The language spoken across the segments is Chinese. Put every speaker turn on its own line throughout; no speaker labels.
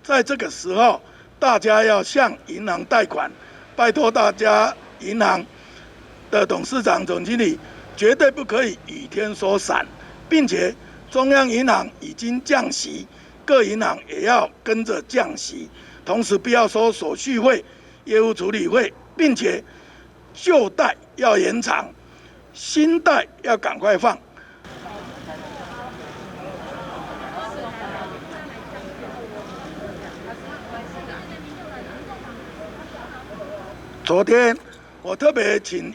在这个时候，大家要向银行贷款，拜托大家，银行的董事长、总经理绝对不可以雨天说伞，并且中央银行已经降息，各银行也要跟着降息，同时不要收手续费、业务处理费，并且旧贷要延长，新贷要赶快放。昨天我特别请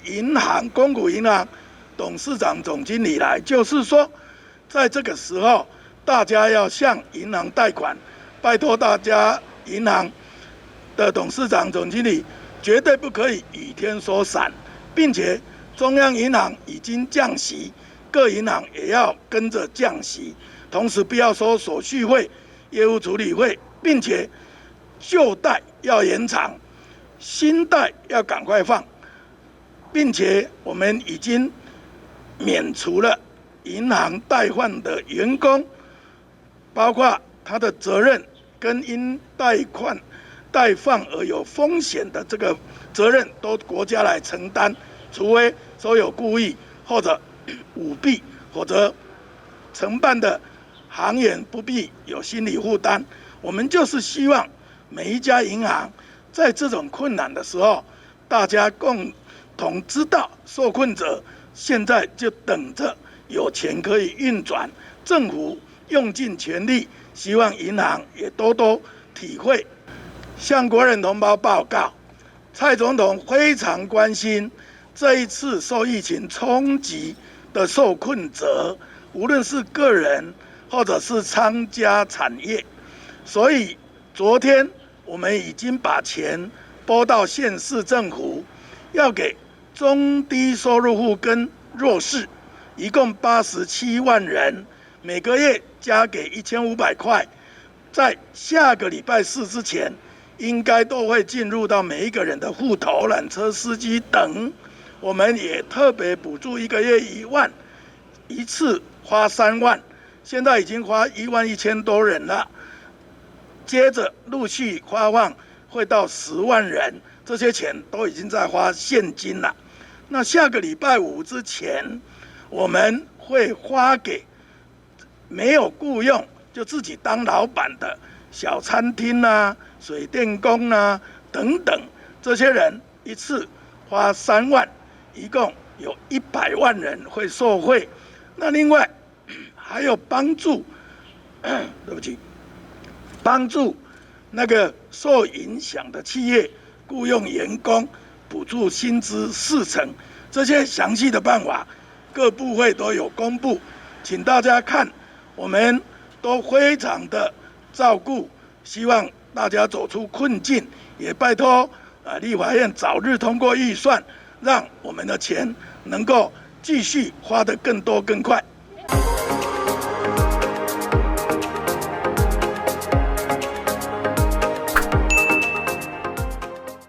公股银行董事长、总经理来，就是说，在这个时候，大家要向银行贷款，拜托大家，银行的董事长、总经理绝对不可以雨天说伞，并且中央银行已经降息，各银行也要跟着降息，同时不要收手续费、业务处理费，并且旧贷要延长。新贷要赶快放，并且我们已经免除了银行贷款的员工，包括他的责任跟因贷放而有风险的这个责任，都国家来承担，除非说有故意或者舞弊，或者承办的行员不必有心理负担。我们就是希望每一家银行在这种困难的时候，大家共同知道受困者现在就等着有钱可以运转，政府用尽全力，希望银行也多多体会。向国人同胞报告，蔡总统非常关心这一次受疫情冲击的受困者，无论是个人或者是商家产业，所以昨天我们已经把钱拨到县市政府，要给中低收入户跟弱势，一共87万人，每个月加给1500块，在下个礼拜4之前，应该都会进入到每一个人的户头，缆车司机等。我们也特别补助1个月1万，一次花3万，现在已经花11000多人了。接着陆续发放会到10万人，这些钱都已经在花现金了。那下个礼拜5之前，我们会发给没有雇用就自己当老板的小餐厅啊、水电工啊等等，这些人一次花3万，一共有100万人会受惠。那另外还有帮助，对不起。帮助那个受影响的企业雇用员工，补助薪资40%，这些详细的办法各部会都有公布，请大家看，我们都非常的照顾，希望大家走出困境，也拜托立法院早日通过预算，让我们的钱能够继续花得更多更快。